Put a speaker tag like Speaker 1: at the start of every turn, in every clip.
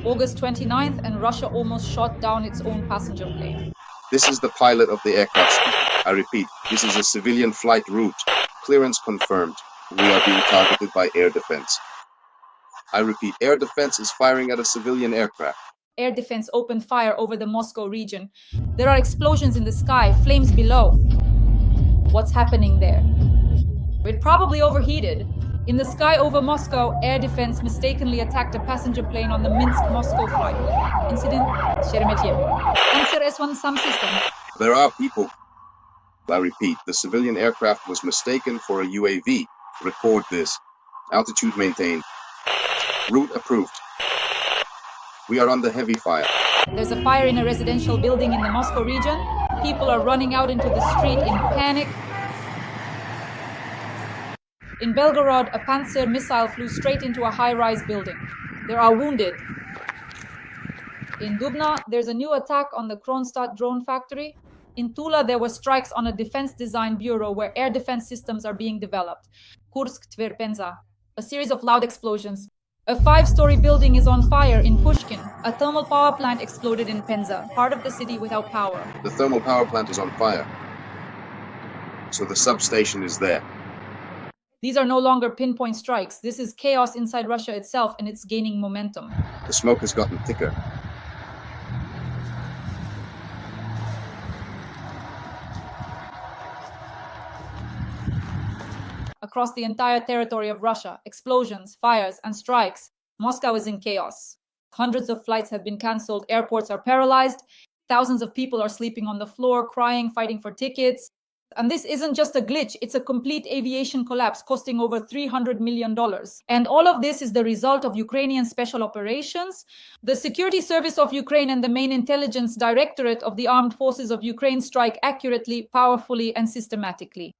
Speaker 1: August 29th, and Russia almost shot down its own passenger plane.
Speaker 2: This is the pilot of the aircraft speaking. I repeat, this is a civilian flight route. Clearance confirmed. We are being targeted by air defense. I repeat, air defense is firing at a civilian aircraft.
Speaker 1: Air defense opened fire over the Moscow region. There are explosions in the sky, flames below. What's happening there? It probably overheated. In the sky over Moscow, air defense mistakenly attacked a passenger plane on the Minsk-Moscow flight. Incident, Sheremetyevo. Pantsir S-1 SAM system.
Speaker 2: There are people. I repeat, the civilian aircraft was mistaken for a UAV. Record this. Altitude maintained. Route approved. We are under heavy fire.
Speaker 1: There's a fire in a residential building in the Moscow region. People are running out into the street in panic. In Belgorod, a Pantsir missile flew straight into a high-rise building. There are wounded. In Dubna, there's a new attack on the Kronstadt drone factory. In Tula, there were strikes on a defense design bureau where air defense systems are being developed. Kursk, Tver, Penza. A series of loud explosions. A 5-story building is on fire in Pushkin. A thermal power plant exploded in Penza, part of the city without power.
Speaker 2: The thermal power plant is on fire. So the substation is there.
Speaker 1: These are no longer pinpoint strikes. This is chaos inside Russia itself, and it's gaining momentum.
Speaker 2: The smoke has gotten thicker.
Speaker 1: Across the entire territory of Russia, explosions, fires, and strikes. Moscow is in chaos. Hundreds of flights have been cancelled, airports are paralyzed, thousands of people are sleeping on the floor, crying, fighting for tickets. And this isn't just a glitch, it's a complete aviation collapse costing over $300 million. And all of this is the result of Ukrainian special operations. The Security Service of Ukraine and the main intelligence directorate of the Armed Forces of Ukraine strike accurately, powerfully, and systematically.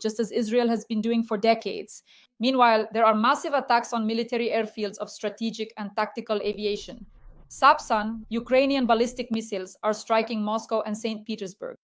Speaker 1: Just as Israel has been doing for decades. Meanwhile, there are massive attacks on military airfields of strategic and tactical aviation. Sapsan, Ukrainian ballistic missiles, are striking Moscow and St. Petersburg.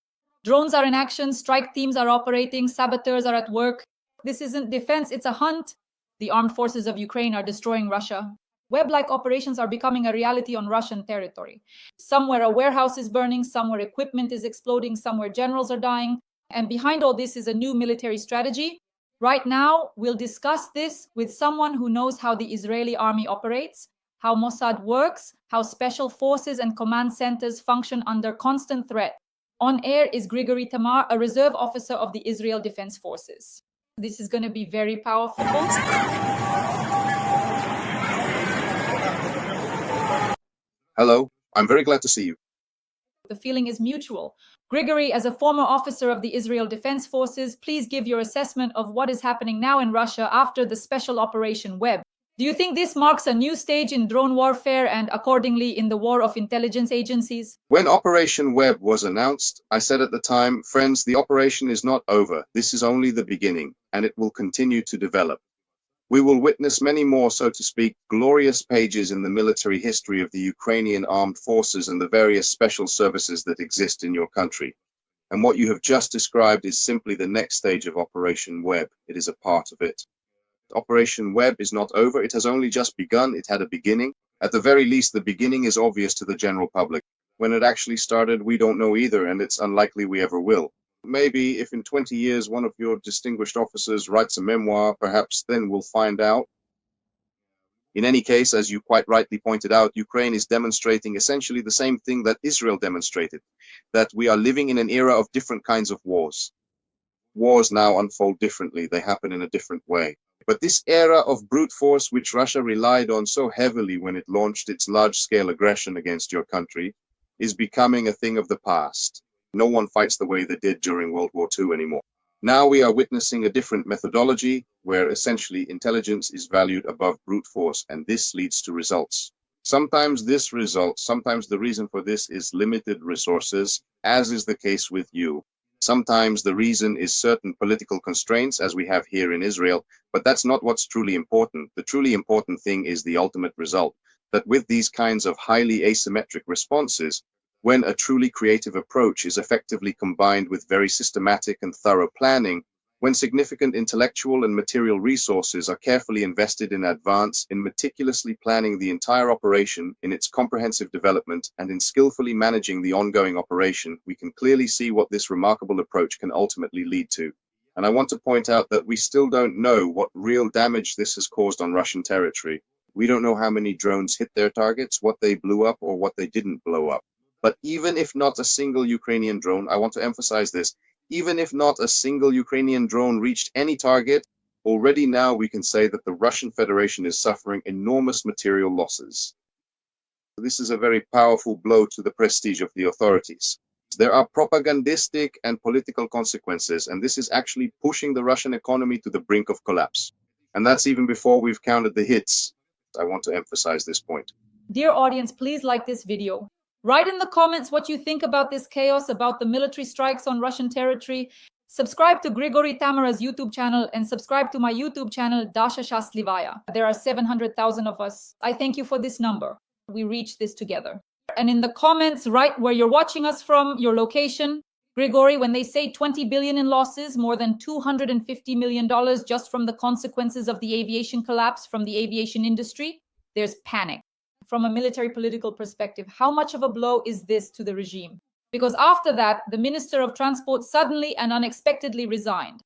Speaker 1: Drones are in action, strike teams are operating, saboteurs are at work. This isn't defense, it's a hunt. The armed forces of Ukraine are destroying Russia. Web-like operations are becoming a reality on Russian territory. Somewhere a warehouse is burning, somewhere equipment is exploding, somewhere generals are dying. And behind all this is a new military strategy. Right now, we'll discuss this with someone who knows how the Israeli army operates, how Mossad works, how special forces and command centers function under constant threat. On air is Grigory Tamar, a reserve officer of the Israel Defense Forces. This is going to be very powerful.
Speaker 2: Hello, I'm very glad to see you.
Speaker 1: The feeling is mutual. Grigory, as a former officer of the Israel Defense Forces, please give your assessment of what is happening now in Russia after the special Operation Web. Do you think this marks a new stage in drone warfare and accordingly in the war of intelligence agencies?
Speaker 2: When Operation Web was announced, I said at the time, friends, the operation is not over. This is only the beginning, and it will continue to develop. We will witness many more, so to speak, glorious pages in the military history of the Ukrainian armed forces and the various special services that exist in your country. And what you have just described is simply the next stage of Operation Web. It is a part of it. Operation Web is not over. It has only just begun. It had a beginning. At the very least, the beginning is obvious to the general public. When it actually started, we don't know either, and it's unlikely we ever will. Maybe if in 20 years one of your distinguished officers writes a memoir, perhaps then we'll find out. In any case, as you quite rightly pointed out, Ukraine is demonstrating essentially the same thing that Israel demonstrated, that we are living in an era of different kinds of wars. Wars now unfold differently. They happen in a different way. But this era of brute force, which Russia relied on so heavily when it launched its large-scale aggression against your country, is becoming a thing of the past. No one fights the way they did during World War II anymore. Now we are witnessing a different methodology where essentially intelligence is valued above brute force, and this leads to results. Sometimes the reason for this is limited resources, as is the case with you. Sometimes the reason is certain political constraints, as we have here in Israel, but that's not what's truly important. The truly important thing is the ultimate result, that with these kinds of highly asymmetric responses, When a truly creative approach is effectively combined with very systematic and thorough planning, when significant intellectual and material resources are carefully invested in advance in meticulously planning the entire operation, in its comprehensive development, and in skillfully managing the ongoing operation, we can clearly see what this remarkable approach can ultimately lead to. And I want to point out that we still don't know what real damage this has caused on Russian territory. We don't know how many drones hit their targets, what they blew up, or what they didn't blow up. But even if not a single Ukrainian drone, I want to emphasize this, even if not a single Ukrainian drone reached any target, already now we can say that the Russian Federation is suffering enormous material losses. This is a very powerful blow to the prestige of the authorities. There are propagandistic and political consequences, and this is actually pushing the Russian economy to the brink of collapse. And that's even before we've counted the hits. I want to emphasize this point.
Speaker 1: Dear audience, please like this video. Write in the comments what you think about this chaos, about the military strikes on Russian territory. Subscribe to Grigory Tamara's YouTube channel and subscribe to my YouTube channel, Dasha Shaslivaya. There are 700,000 of us. I thank you for this number. We reach this together. And in the comments, write where you're watching us from, your location. Grigory, when they say 20 billion in losses, more than $250 million just from the consequences of the aviation collapse from the aviation industry, there's panic. From a military political perspective, how much of a blow is this to the regime? Because after that, the Minister of Transport suddenly and unexpectedly resigned.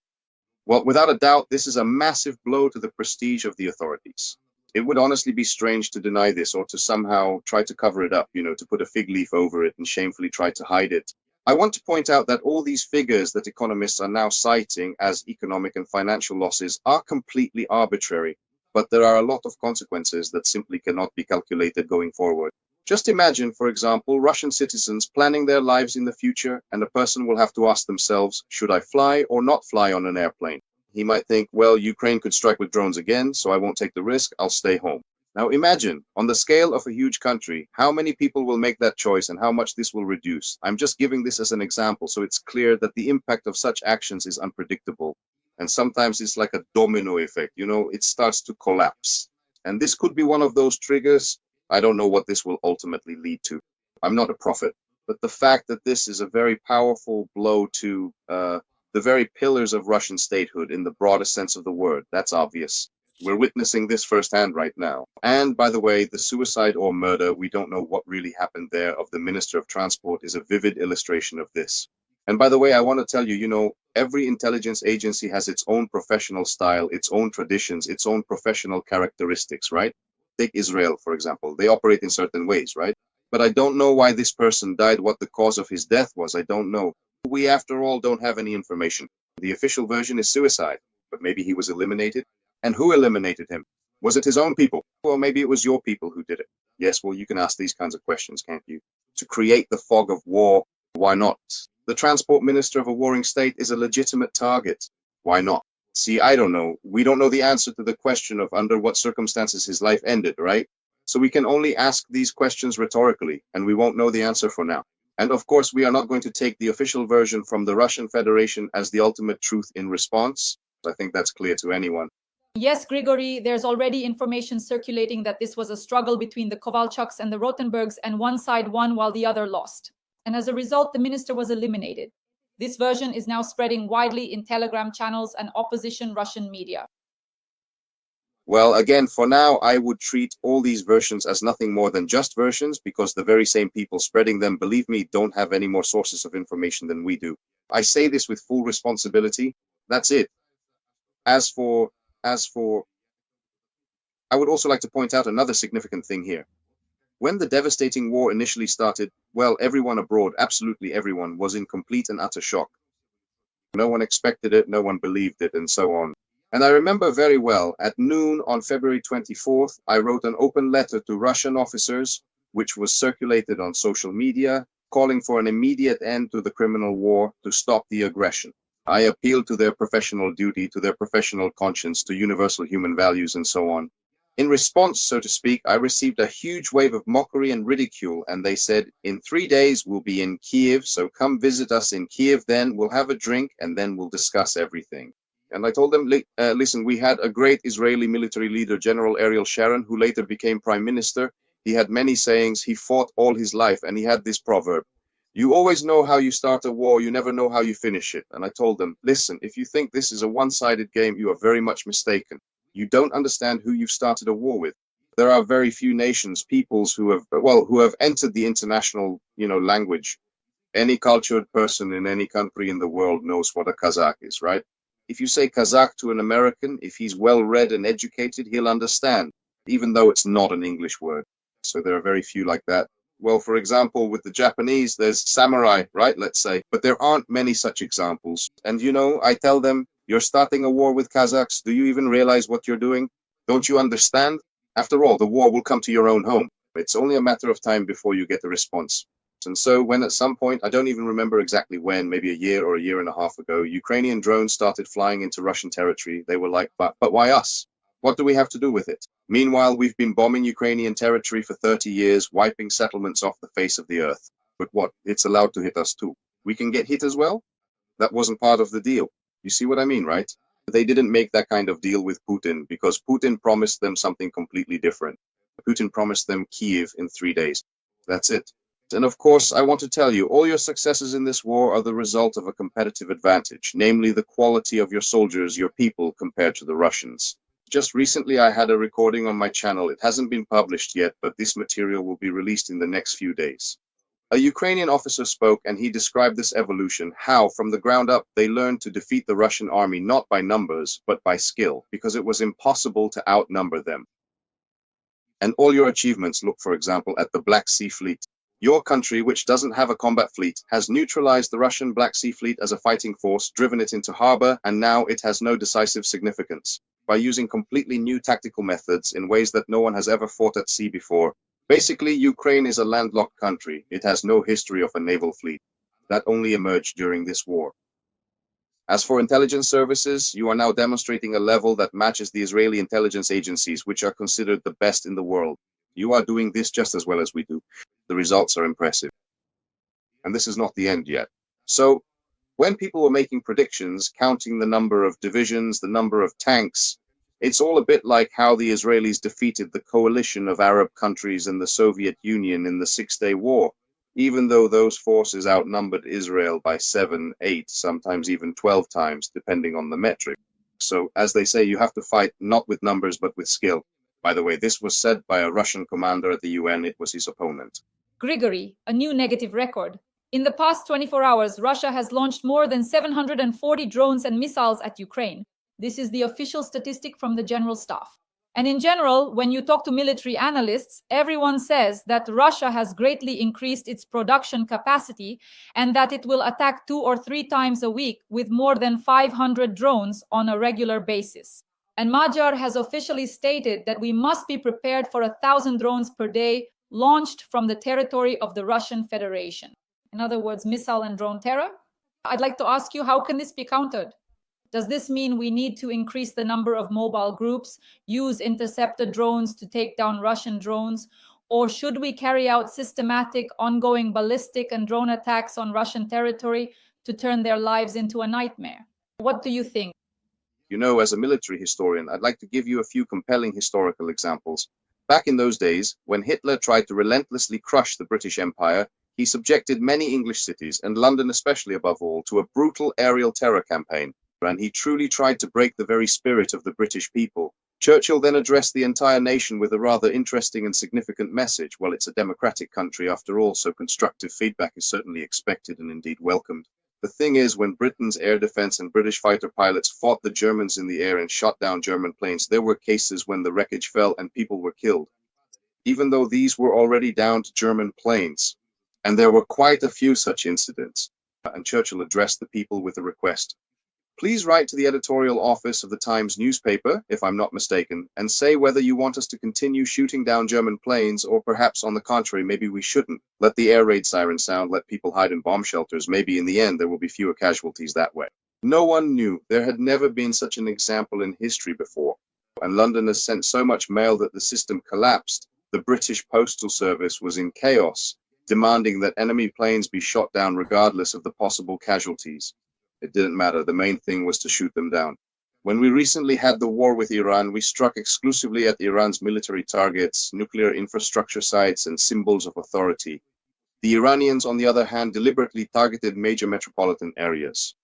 Speaker 2: Well, without a doubt, this is a massive blow to the prestige of the authorities. It would honestly be strange to deny this or to somehow try to cover it up, to put a fig leaf over it and shamefully try to hide it. I want to point out that all these figures that economists are now citing as economic and financial losses are completely arbitrary. But there are a lot of consequences that simply cannot be calculated going forward. Just imagine, for example, Russian citizens planning their lives in the future, and a person will have to ask themselves, should I fly or not fly on an airplane? He might think, well, Ukraine could strike with drones again, so I won't take the risk, I'll stay home. Now imagine, on the scale of a huge country, how many people will make that choice and how much this will reduce. I'm just giving this as an example, so it's clear that the impact of such actions is unpredictable. And sometimes it's like a domino effect, it starts to collapse. And this could be one of those triggers. I don't know what this will ultimately lead to. I'm not a prophet, but the fact that this is a very powerful blow to the very pillars of Russian statehood in the broadest sense of the word, that's obvious. We're witnessing this firsthand right now. And by the way, the suicide or murder, we don't know what really happened there, of the Minister of Transport is a vivid illustration of this. And by the way, I want to tell you, every intelligence agency has its own professional style, its own traditions, its own professional characteristics, right? Take Israel, for example. They operate in certain ways, right? But I don't know why this person died, what the cause of his death was. I don't know. We, after all, don't have any information. The official version is suicide, but maybe he was eliminated. And who eliminated him? Was it his own people? Or maybe it was your people who did it. Yes, well, you can ask these kinds of questions, can't you? To create the fog of war, why not? The transport minister of a warring state is a legitimate target. Why not? See, I don't know. We don't know the answer to the question of under what circumstances his life ended, right? So we can only ask these questions rhetorically, and we won't know the answer for now. And of course, we are not going to take the official version from the Russian Federation as the ultimate truth in response. I think that's clear to anyone.
Speaker 1: Yes, Grigory, there's already information circulating that this was a struggle between the Kovalchuks and the Rotenbergs, and one side won while the other lost. And as a result, the minister was eliminated. This version is now spreading widely in Telegram channels and opposition Russian media.
Speaker 2: Well, again, for now, I would treat all these versions as nothing more than just versions, because the very same people spreading them, believe me, don't have any more sources of information than we do. I say this with full responsibility. That's it. As for, I would also like to point out another significant thing here. When the devastating war initially started, well, everyone abroad, absolutely everyone, was in complete and utter shock. No one expected it, no one believed it, and so on. And I remember very well, at noon on February 24th, I wrote an open letter to Russian officers, which was circulated on social media, calling for an immediate end to the criminal war, to stop the aggression. I appealed to their professional duty, to their professional conscience, to universal human values, and so on. In response, so to speak, I received a huge wave of mockery and ridicule, and they said, in 3 days we'll be in Kiev, so come visit us in Kiev then, we'll have a drink, and then we'll discuss everything. And I told them, listen, we had a great Israeli military leader, General Ariel Sharon, who later became prime minister. He had many sayings, he fought all his life, and he had this proverb: you always know how you start a war, you never know how you finish it. And I told them, listen, if you think this is a one-sided game, you are very much mistaken. You don't understand who you've started a war with. There are very few nations, peoples who have entered the international, language. Any cultured person in any country in the world knows what a Kazakh is, right? If you say Kazakh to an American, if he's well read and educated, he'll understand, even though it's not an English word. So there are very few like that. Well, for example, with the Japanese, there's samurai, right? Let's say, but there aren't many such examples. And I tell them, you're starting a war with Kazakhs. Do you even realize what you're doing? Don't you understand? After all, the war will come to your own home. It's only a matter of time before you get a response. And so when at some point, I don't even remember exactly when, maybe a year or a year and a half ago, Ukrainian drones started flying into Russian territory, they were like, but why us? What do we have to do with it? Meanwhile, we've been bombing Ukrainian territory for 30 years, wiping settlements off the face of the earth. But what? It's allowed to hit us too. We can get hit as well? That wasn't part of the deal. You see what I mean, right? They didn't make that kind of deal with Putin because Putin promised them something completely different. Putin promised them Kiev in 3 days. That's it. And of course, I want to tell you, all your successes in this war are the result of a competitive advantage, namely the quality of your soldiers, your people, compared to the Russians. Just recently, I had a recording on my channel. It hasn't been published yet, but this material will be released in the next few days. A Ukrainian officer spoke, and he described this evolution, how, from the ground up, they learned to defeat the Russian army not by numbers, but by skill, because it was impossible to outnumber them. And all your achievements look, for example, at the Black Sea Fleet. Your country, which doesn't have a combat fleet, has neutralized the Russian Black Sea Fleet as a fighting force, driven it into harbor, and now it has no decisive significance. By using completely new tactical methods in ways that no one has ever fought at sea before. Basically, Ukraine is a landlocked country. It has no history of a naval fleet. That only emerged during this war. As for intelligence services, you are now demonstrating a level that matches the Israeli intelligence agencies, which are considered the best in the world. You are doing this just as well as we do. The results are impressive. And this is not the end yet. So, when people were making predictions, counting the number of divisions, the number of tanks, it's all a bit like how the Israelis defeated the coalition of Arab countries and the Soviet Union in the Six-Day War, even though those forces outnumbered Israel by 7, 8, sometimes even 12 times, depending on the metric. So, as they say, you have to fight not with numbers, but with skill. By the way, this was said by a Russian commander at the UN. It was his opponent.
Speaker 1: Grigory, a new negative record. In the past 24 hours, Russia has launched more than 740 drones and missiles at Ukraine. This is the official statistic from the General Staff. And in general, when you talk to military analysts, everyone says that Russia has greatly increased its production capacity and that it will attack 2 or 3 times a week with more than 500 drones on a regular basis. And Magyar has officially stated that we must be prepared for 1,000 drones per day launched from the territory of the Russian Federation. In other words, missile and drone terror. I'd like to ask you, how can this be countered? Does this mean we need to increase the number of mobile groups, use interceptor drones to take down Russian drones, or should we carry out systematic, ongoing ballistic and drone attacks on Russian territory to turn their lives into a nightmare? What do you think?
Speaker 2: As a military historian, I'd like to give you a few compelling historical examples. Back in those days, when Hitler tried to relentlessly crush the British Empire, he subjected many English cities, and London especially above all, to a brutal aerial terror campaign, and he truly tried to break the very spirit of the British people. Churchill then addressed the entire nation with a rather interesting and significant message. Well, it's a democratic country after all, so constructive feedback is certainly expected and indeed welcomed. The thing is, when Britain's air defense and British fighter pilots fought the Germans in the air and shot down German planes, there were cases when the wreckage fell and people were killed, even though these were already downed German planes. And there were quite a few such incidents. And Churchill addressed the people with a request. Please write to the editorial office of the Times newspaper, if I'm not mistaken, and say whether you want us to continue shooting down German planes, or perhaps on the contrary, maybe we shouldn't. Let the air raid siren sound, let people hide in bomb shelters. Maybe in the end there will be fewer casualties that way. No one knew. There had never been such an example in history before. And London has sent so much mail that the system collapsed. The British Postal Service was in chaos, demanding that enemy planes be shot down regardless of the possible casualties. It didn't matter. The main thing was to shoot them down. When we recently had the war with Iran, we struck exclusively at Iran's military targets, nuclear infrastructure sites, and symbols of authority. The Iranians, on the other hand, deliberately targeted major metropolitan areas.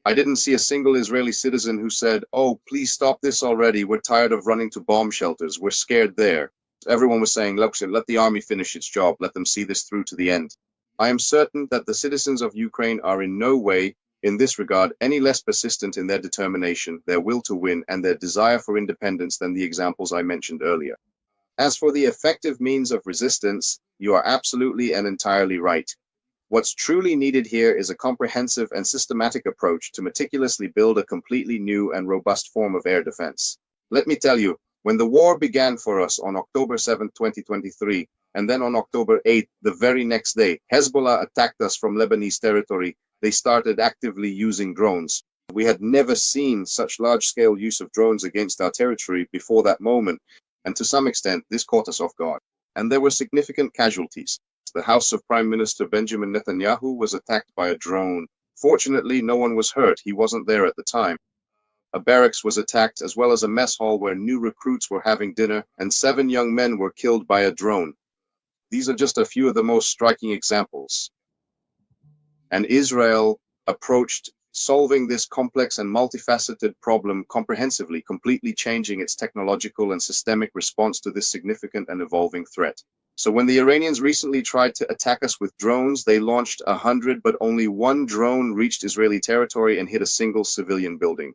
Speaker 2: I didn't see a single Israeli citizen who said, "Oh, please stop this already. We're tired of running to bomb shelters. We're scared there." Everyone was saying, "Look, let the army finish its job. Let them see this through to the end." I am certain that the citizens of Ukraine are in no way, in this regard, any less persistent in their determination, their will to win, and their desire for independence than the examples I mentioned earlier. As for the effective means of resistance, you are absolutely and entirely right. What's truly needed here is a comprehensive and systematic approach to meticulously build a completely new and robust form of air defense. Let me tell you, when the war began for us on October 7, 2023, and then on October 8, the very next day, Hezbollah attacked us from Lebanese territory. They started actively using drones. We had never seen such large-scale use of drones against our territory before that moment, and to some extent, this caught us off guard. And there were significant casualties. The house of Prime Minister Benjamin Netanyahu was attacked by a drone. Fortunately, no one was hurt. He wasn't there at the time. A barracks was attacked, as well as a mess hall where new recruits were having dinner, and 7 young men were killed by a drone. These are just a few of the most striking examples. And Israel approached solving this complex and multifaceted problem comprehensively, completely changing its technological and systemic response to this significant and evolving threat. So when the Iranians recently tried to attack us with drones, they launched 100, but only 1 drone reached Israeli territory and hit a single civilian building.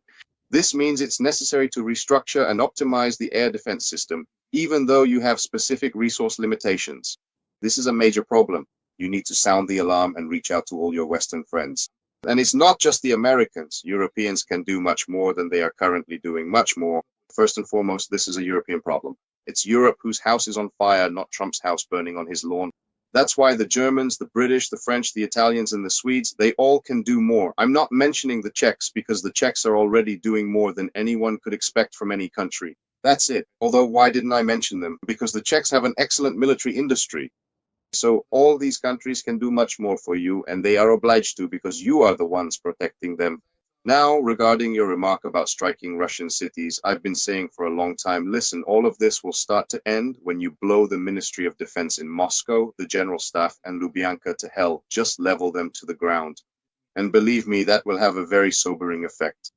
Speaker 2: This means it's necessary to restructure and optimize the air defense system, even though you have specific resource limitations. This is a major problem. You need to sound the alarm and reach out to all your Western friends. And it's not just the Americans. Europeans can do much more than they are currently doing, much more. First and foremost, this is a European problem. It's Europe whose house is on fire, not Trump's house burning on his lawn. That's why the Germans, the British, the French, the Italians, and the Swedes, they all can do more. I'm not mentioning the Czechs because the Czechs are already doing more than anyone could expect from any country. That's it. Although, why didn't I mention them? Because the Czechs have an excellent military industry. So all these countries can do much more for you, and they are obliged to because you are the ones protecting them. Now, regarding your remark about striking Russian cities, I've been saying for a long time, listen, all of this will start to end when you blow the Ministry of Defense in Moscow, the General Staff, and Lubyanka to hell. Just level them to the ground. And believe me, that will have a very sobering effect.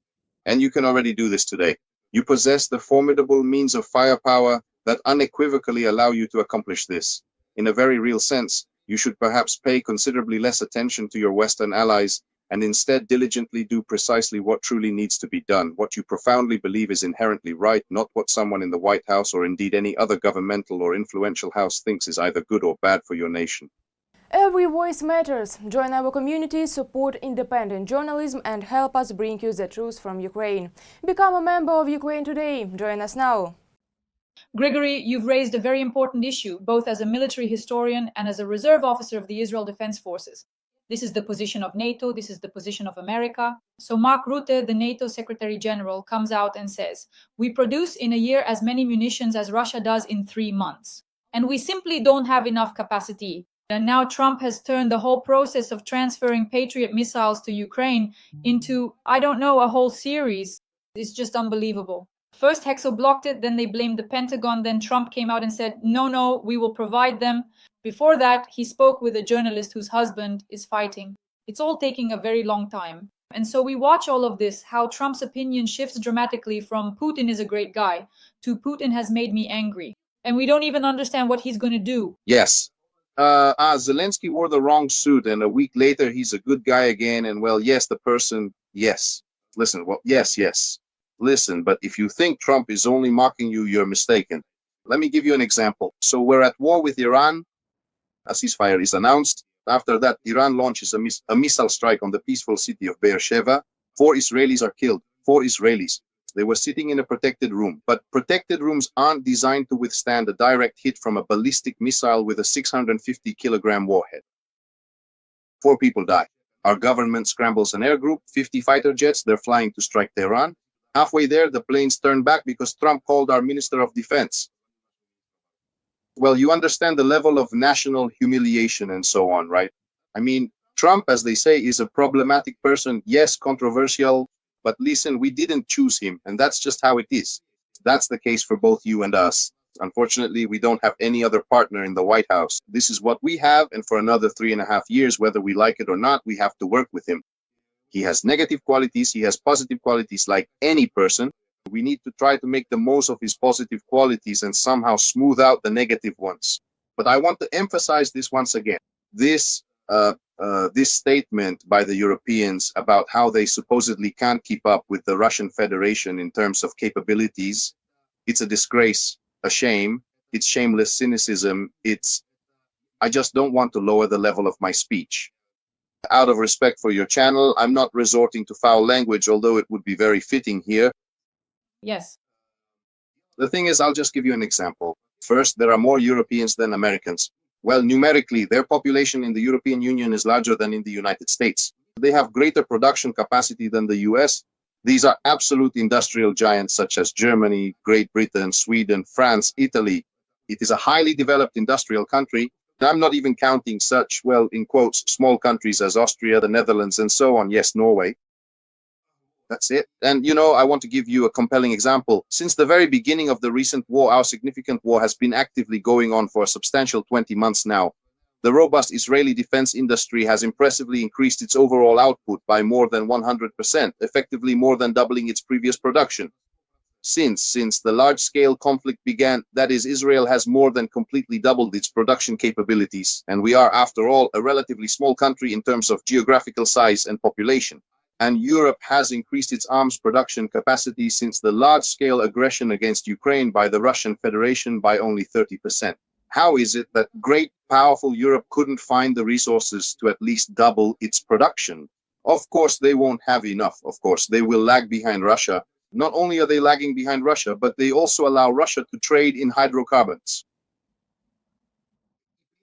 Speaker 2: And you can already do this today. You possess the formidable means of firepower that unequivocally allow you to accomplish this. In a very real sense, you should perhaps pay considerably less attention to your Western allies and instead diligently do precisely what truly needs to be done, what you profoundly believe is inherently right, not what someone in the White House or indeed any other governmental or influential house thinks is either good or bad for your nation.
Speaker 3: Every voice matters. Join our community, support independent journalism, and help us bring you the truth from Ukraine. Become a member of Ukraine Today. Join us now.
Speaker 1: Grigory, you've raised a very important issue, both as a military historian and as a reserve officer of the Israel Defense Forces. This is the position of NATO, this is the position of America. So Mark Rutte, the NATO Secretary General, comes out and says, we produce in a year as many munitions as Russia does in 3 months. And we simply don't have enough capacity. And now Trump has turned the whole process of transferring Patriot missiles to Ukraine into, I don't know, a whole series. It's just unbelievable. First, Hexo blocked it, then they blamed the Pentagon, then Trump came out and said, no, we will provide them. Before that, he spoke with a journalist whose husband is fighting. It's all taking a very long time. And so we watch all of this, how Trump's opinion shifts dramatically from Putin is a great guy to Putin has made me angry. And we don't even understand what he's going to do.
Speaker 2: Yes. Zelensky wore the wrong suit, and a week later he's a good guy again. And well, yes, the person, yes. Listen, well, yes. Listen, but if you think Trump is only mocking you, you're mistaken. Let me give you an example. So we're at war with Iran. A ceasefire is announced. After that, Iran launches a missile strike on the peaceful city of Beersheba. 4 Israelis are killed. 4 Israelis. They were sitting in a protected room. But protected rooms aren't designed to withstand a direct hit from a ballistic missile with a 650-kilogram warhead. 4 people die. Our government scrambles an air group, 50 fighter jets. They're flying to strike Tehran. Halfway there, the planes turn back because Trump called our Minister of Defense. Well, you understand the level of national humiliation and so on, right? I mean, Trump, as they say, is a problematic person. Yes, controversial, But listen, we didn't choose him, and that's just how it is. That's the case for both you and us. Unfortunately, we don't have any other partner in the White House. This is what we have, and for another 3.5 years, whether we like it or not, we have to work with him. He has negative qualities, he has positive qualities like any person. We need to try to make the most of his positive qualities and somehow smooth out the negative ones. But I want to emphasize this once again. This statement by the Europeans about how they supposedly can't keep up with the Russian Federation in terms of capabilities, it's a disgrace, a shame, it's shameless cynicism, I just don't want to lower the level of my speech. Out of respect for your channel, I'm not resorting to foul language, although it would be very fitting here.
Speaker 1: Yes.
Speaker 2: The thing is, I'll just give you an example. First, there are more Europeans than Americans. Well, numerically, their population in the European Union is larger than in the United States. They have greater production capacity than the US. These are absolute industrial giants such as Germany, Great Britain, Sweden, France, Italy. It is a highly developed industrial country. I'm not even counting such, well, in quotes, small countries as Austria, the Netherlands, and so on. Yes, Norway. That's it. And, I want to give you a compelling example. Since the very beginning of the recent war, our significant war has been actively going on for a substantial 20 months now. The robust Israeli defense industry has impressively increased its overall output by more than 100%, effectively more than doubling its previous production. Since the large-scale conflict began, that is, Israel has more than completely doubled its production capabilities, and we are, after all, a relatively small country in terms of geographical size and population. And Europe has increased its arms production capacity since the large-scale aggression against Ukraine by the Russian Federation by only 30%. How is it that great, powerful Europe couldn't find the resources to at least double its production? Of course, they won't have enough. Of course, they will lag behind Russia. Not only are they lagging behind Russia, but they also allow Russia to trade in hydrocarbons.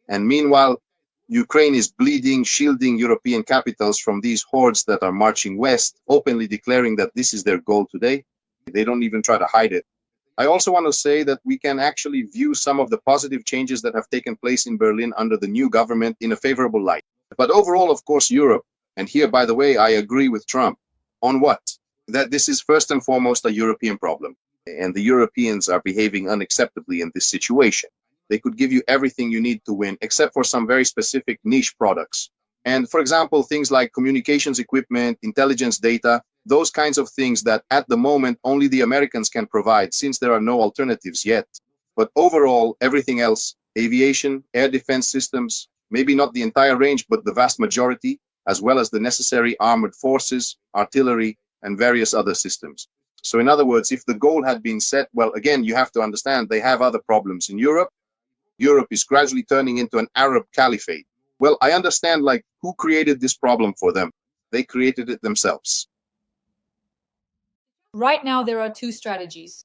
Speaker 2: And meanwhile, Ukraine is bleeding, shielding European capitals from these hordes that are marching west, openly declaring that this is their goal today. They don't even try to hide it. I also want to say that we can actually view some of the positive changes that have taken place in Berlin under the new government in a favorable light. But overall, of course, Europe, and here, by the way, I agree with Trump, on what? That this is first and foremost a European problem. And the Europeans are behaving unacceptably in this situation. They could give you everything you need to win, except for some very specific niche products. And for example, things like communications equipment, intelligence data, those kinds of things that at the moment only the Americans can provide since there are no alternatives yet. But overall, everything else, aviation, air defense systems, maybe not the entire range, but the vast majority, as well as the necessary armored forces, artillery, and various other systems. So in other words, if the goal had been set, well, again, you have to understand they have other problems in Europe. Europe is gradually turning into an Arab caliphate. Well, I understand, who created this problem for them? They created it themselves.
Speaker 1: Right now, there are two strategies.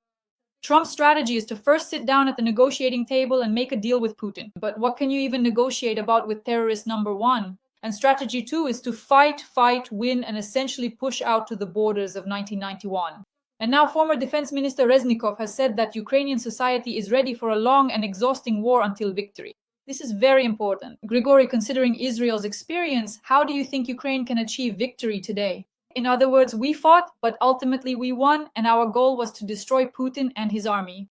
Speaker 1: Trump's strategy is to first sit down at the negotiating table and make a deal with Putin. But what can you even negotiate about with terrorist number one? And strategy two is to fight, win, and essentially push out to the borders of 1991. And now former Defense Minister Reznikov has said that Ukrainian society is ready for a long and exhausting war until victory. This is very important. Grigory, considering Israel's experience, how do you think Ukraine can achieve victory today? In other words, we fought, but ultimately we won, and our goal was to destroy Putin and his army.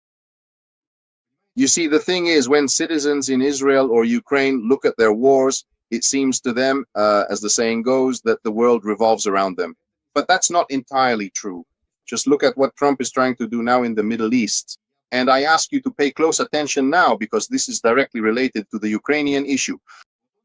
Speaker 2: You see, the thing is, when citizens in Israel or Ukraine look at their wars, it seems to them, as the saying goes, that the world revolves around them. But that's not entirely true. Just look at what Trump is trying to do now in the Middle East. And I ask you to pay close attention now, because this is directly related to the Ukrainian issue.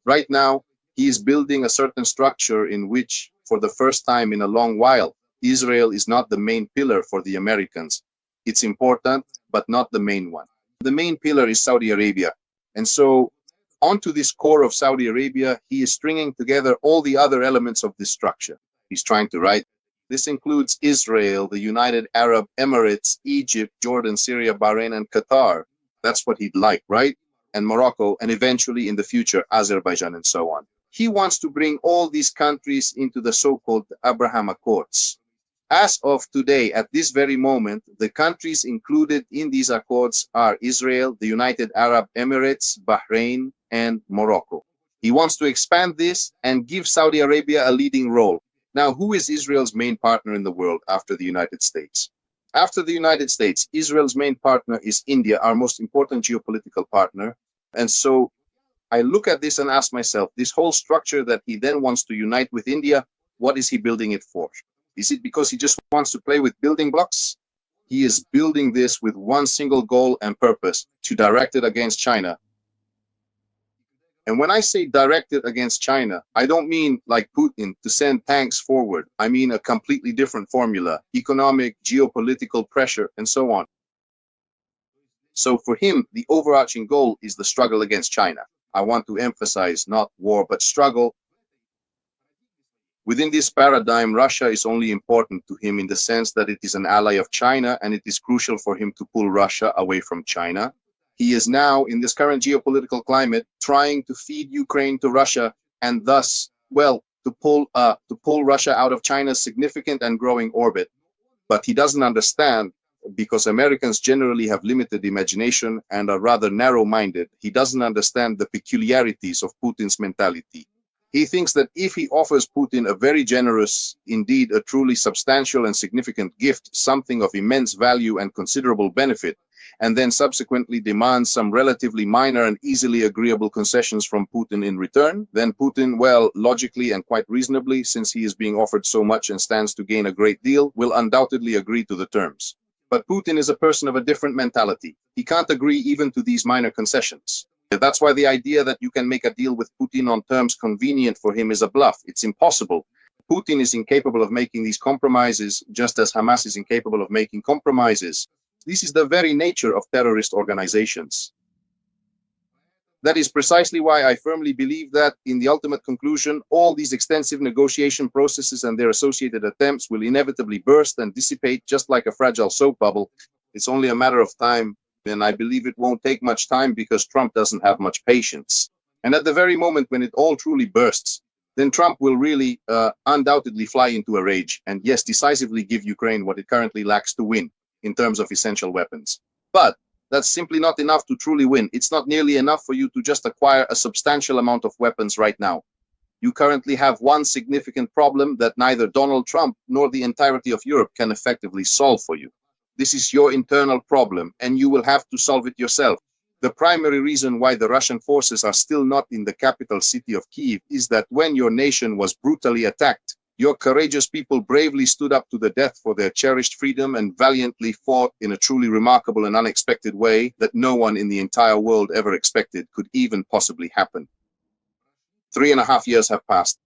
Speaker 2: Right now, he is building a certain structure in which, for the first time in a long while, Israel is not the main pillar for the Americans. It's important, but not the main one. The main pillar is Saudi Arabia. And so, onto this core of Saudi Arabia, he is stringing together all the other elements of this structure. He's trying to write. This includes Israel, the United Arab Emirates, Egypt, Jordan, Syria, Bahrain, and Qatar. That's what he'd like, right? And Morocco, and eventually in the future, Azerbaijan, and so on. He wants to bring all these countries into the so-called Abraham Accords. As of today, at this very moment, the countries included in these accords are Israel, the United Arab Emirates, Bahrain, and Morocco. He wants to expand this and give Saudi Arabia a leading role. Now, who is Israel's main partner in the world after the United States? After the United States, Israel's main partner is India, our most important geopolitical partner. And so I look at this and ask myself, this whole structure that he then wants to unite with India, what is he building it for? Is it because he just wants to play with building blocks? He is building this with one single goal and purpose, to direct it against China. And when I say directed against China, I don't mean like Putin to send tanks forward. I mean a completely different formula, economic, geopolitical pressure, and so on. So for him, the overarching goal is the struggle against China. I want to emphasize not war, but struggle. Within this paradigm, Russia is only important to him in the sense that it is an ally of China, and it is crucial for him to pull Russia away from China. He is now, in this current geopolitical climate, trying to feed Ukraine to Russia and thus, well, to pull Russia out of China's significant and growing orbit. But he doesn't understand, because Americans generally have limited imagination and are rather narrow-minded. He doesn't understand the peculiarities of Putin's mentality. He thinks that if he offers Putin a very generous, indeed a truly substantial and significant gift, something of immense value and considerable benefit, and then subsequently demands some relatively minor and easily agreeable concessions from Putin in return, then Putin, well, logically and quite reasonably, since he is being offered so much and stands to gain a great deal, will undoubtedly agree to the terms. But Putin is a person of a different mentality. He can't agree even to these minor concessions. That's why the idea that you can make a deal with Putin on terms convenient for him is a bluff. It's impossible. Putin is incapable of making these compromises, just as Hamas is incapable of making compromises. This is the very nature of terrorist organizations. That is precisely why I firmly believe that, in the ultimate conclusion, all these extensive negotiation processes and their associated attempts will inevitably burst and dissipate just like a fragile soap bubble. It's only a matter of time, and I believe it won't take much time because Trump doesn't have much patience. And at the very moment when it all truly bursts, then Trump will really undoubtedly fly into a rage and, yes, decisively give Ukraine what it currently lacks to win in terms of essential weapons. But that's simply not enough to truly win. It's not nearly enough for you to just acquire a substantial amount of weapons right now. You currently have one significant problem that neither Donald Trump nor the entirety of Europe can effectively solve for you. This is your internal problem, and you will have to solve it yourself. The primary reason why the Russian forces are still not in the capital city of Kyiv is that when your nation was brutally attacked, your courageous people bravely stood up to the death for their cherished freedom and valiantly fought in a truly remarkable and unexpected way that no one in the entire world ever expected could even possibly happen. 3.5 years have passed.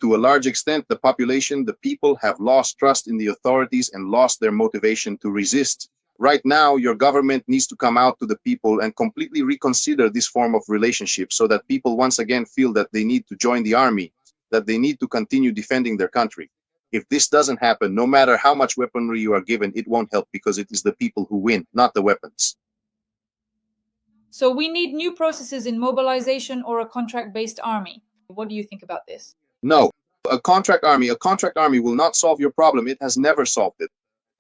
Speaker 2: To a large extent, the population, the people, have lost trust in the authorities and lost their motivation to resist. Right now, your government needs to come out to the people and completely reconsider this form of relationship so that people once again feel that they need to join the army, that they need to continue defending their country. If this doesn't happen, no matter how much weaponry you are given, it won't help because it is the people who win, not the weapons.
Speaker 1: So we need new processes in mobilization or a contract-based army. What do you think about this?
Speaker 2: No, a contract army will not solve your problem. It has never solved it.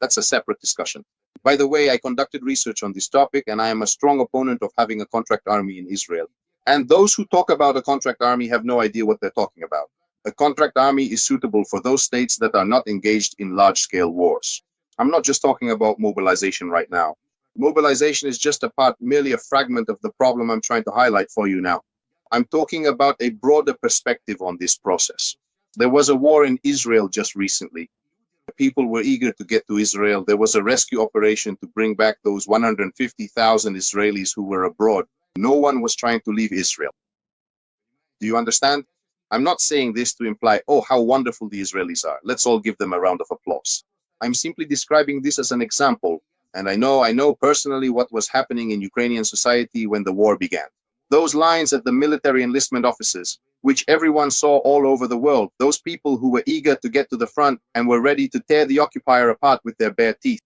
Speaker 2: That's a separate discussion. By the way, I conducted research on this topic, and I am a strong opponent of having a contract army in Israel. And those who talk about a contract army have no idea what they're talking about. A contract army is suitable for those states that are not engaged in large-scale wars. I'm not just talking about mobilization right now. Mobilization is just a part, merely a fragment of the problem I'm trying to highlight for you now. I'm talking about a broader perspective on this process. There was a war in Israel just recently. People were eager to get to Israel. There was a rescue operation to bring back those 150,000 Israelis who were abroad. No one was trying to leave Israel. Do you understand? I'm not saying this to imply, oh, how wonderful the Israelis are. Let's all give them a round of applause. I'm simply describing this as an example. And I know personally what was happening in Ukrainian society when the war began. Those lines at the military enlistment offices, which everyone saw all over the world, those people who were eager to get to the front and were ready to tear the occupier apart with their bare teeth.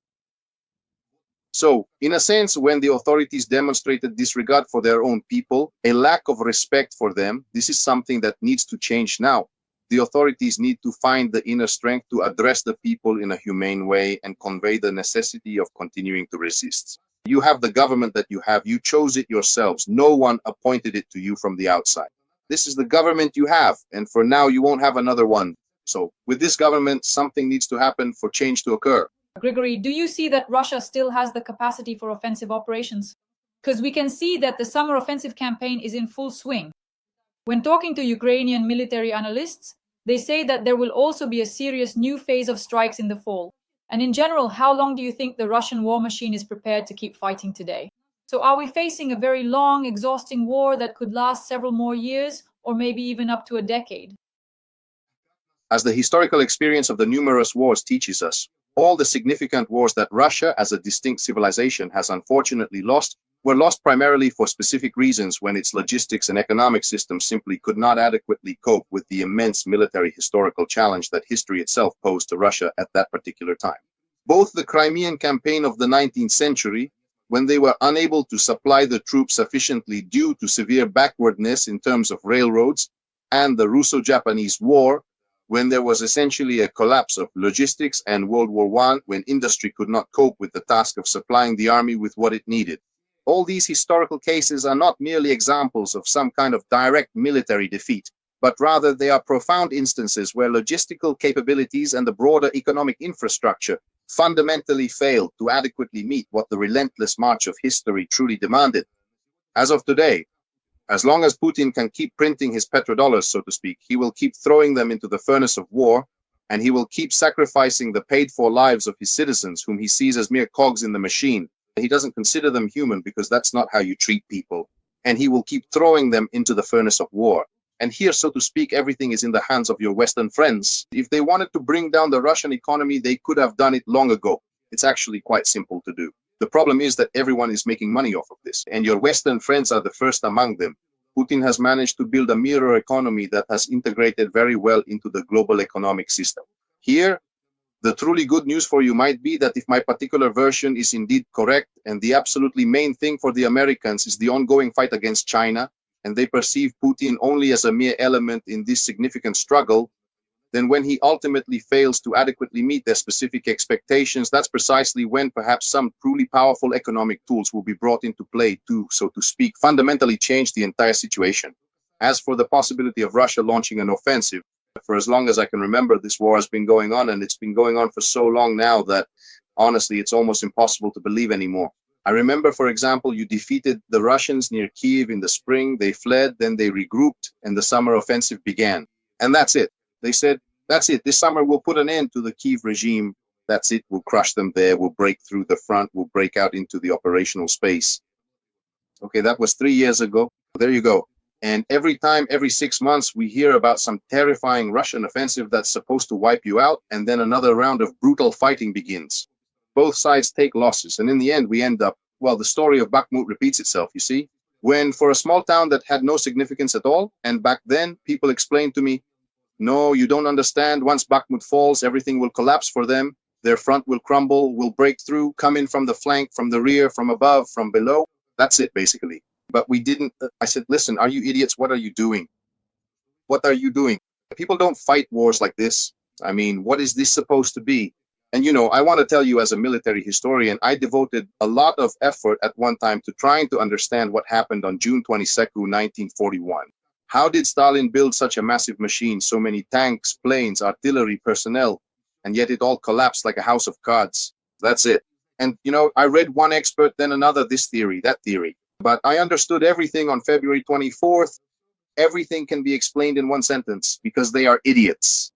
Speaker 2: So, in a sense, when the authorities demonstrated disregard for their own people, a lack of respect for them, this is something that needs to change now. The authorities need to find the inner strength to address the people in a humane way and convey the necessity of continuing to resist. You have the government that you have. You chose it yourselves. No one appointed it to you from the outside. This is the government you have, and for now you won't have another one. So with this government, something needs to happen for change to occur.
Speaker 1: Grigory, do you see that Russia still has the capacity for offensive operations? Because we can see that the summer offensive campaign is in full swing. When talking to Ukrainian military analysts, they say that there will also be a serious new phase of strikes in the fall. And in general, how long do you think the Russian war machine is prepared to keep fighting today? So are we facing a very long, exhausting war that could last several more years, or maybe even up to a decade?
Speaker 2: As the historical experience of the numerous wars teaches us, all the significant wars that Russia as a distinct civilization has unfortunately lost were lost primarily for specific reasons when its logistics and economic system simply could not adequately cope with the immense military historical challenge that history itself posed to Russia at that particular time. Both the Crimean campaign of the 19th century, when they were unable to supply the troops sufficiently due to severe backwardness in terms of railroads, and the Russo-Japanese War, when there was essentially a collapse of logistics, and World War I, when industry could not cope with the task of supplying the army with what it needed. All these historical cases are not merely examples of some kind of direct military defeat, but rather they are profound instances where logistical capabilities and the broader economic infrastructure fundamentally failed to adequately meet what the relentless march of history truly demanded. As of today, as long as Putin can keep printing his petrodollars, so to speak, he will keep throwing them into the furnace of war, and he will keep sacrificing the paid-for lives of his citizens, whom he sees as mere cogs in the machine. He doesn't consider them human because that's not how you treat people. And he will keep throwing them into the furnace of war. And here, so to speak, everything is in the hands of your Western friends. If they wanted to bring down the Russian economy, they could have done it long ago. It's actually quite simple to do. The problem is that everyone is making money off of this, and your Western friends are the first among them. Putin has managed to build a mirror economy that has integrated very well into the global economic system. Here, the truly good news for you might be that if my particular version is indeed correct, and the absolutely main thing for the Americans is the ongoing fight against China, and they perceive Putin only as a mere element in this significant struggle, then when he ultimately fails to adequately meet their specific expectations, that's precisely when perhaps some truly powerful economic tools will be brought into play to, so to speak, fundamentally change the entire situation. As for the possibility of Russia launching an offensive, for as long as I can remember, this war has been going on, and it's been going on for so long now that, honestly, it's almost impossible to believe anymore. I remember, for example, you defeated the Russians near Kiev in the spring, they fled, then they regrouped, and the summer offensive began. And that's it. They said, that's it. This summer we'll put an end to the Kiev regime. That's it. We'll crush them there. We'll break through the front. We'll break out into the operational space. Okay, that was 3 years ago. There you go. And every time, every 6 months, we hear about some terrifying Russian offensive that's supposed to wipe you out, and then another round of brutal fighting begins. Both sides take losses, and in the end, we end up, well, the story of Bakhmut repeats itself, you see. When for a small town that had no significance at all, and back then, people explained to me, no, you don't understand. Once Bakhmut falls, everything will collapse for them. Their front will crumble, will break through, come in from the flank, from the rear, from above, from below. That's it, basically. But we didn't. I said, listen, are you idiots? What are you doing? What are you doing? People don't fight wars like this. I mean, what is this supposed to be? And, you know, I want to tell you as a military historian, I devoted a lot of effort at one time to trying to understand what happened on June 22nd, 1941. How did Stalin build such a massive machine, so many tanks, planes, artillery, personnel, and yet it all collapsed like a house of cards? That's it. And, you know, I read one expert, then another, this theory, that theory. But I understood everything on February 24th. Everything can be explained in one sentence, because they are idiots.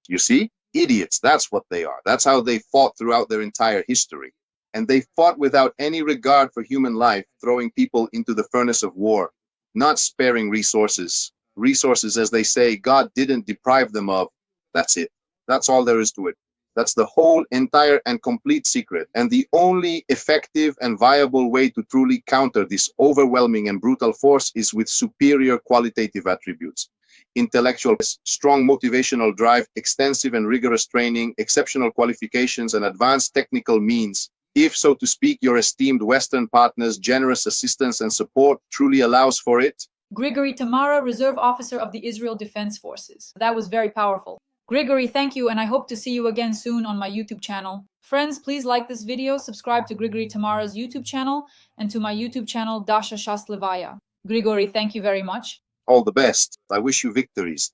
Speaker 2: You see? Idiots, that's what they are. That's how they fought throughout their entire history. And they fought without any regard for human life, throwing people into the furnace of war, not sparing resources. Resources, as they say, God didn't deprive them of. That's it. That's all there is to it. That's the whole, entire, and complete secret. And the only effective and viable way to truly counter this overwhelming and brutal force is with superior qualitative attributes. Intellectual, strong motivational drive, extensive and rigorous training, exceptional qualifications, and advanced technical means. If, so to speak, your esteemed Western partners' generous assistance and support truly allows for it.
Speaker 1: Grigory Tamara, Reserve Officer of the Israel Defense Forces. That was very powerful. Grigory, thank you, and I hope to see you again soon on my YouTube channel. Friends, please like this video, subscribe to Grigory Tamara's YouTube channel, and to my YouTube channel, Dasha Shaslivaya. Grigory, thank you very much.
Speaker 2: All the best. I wish you victories.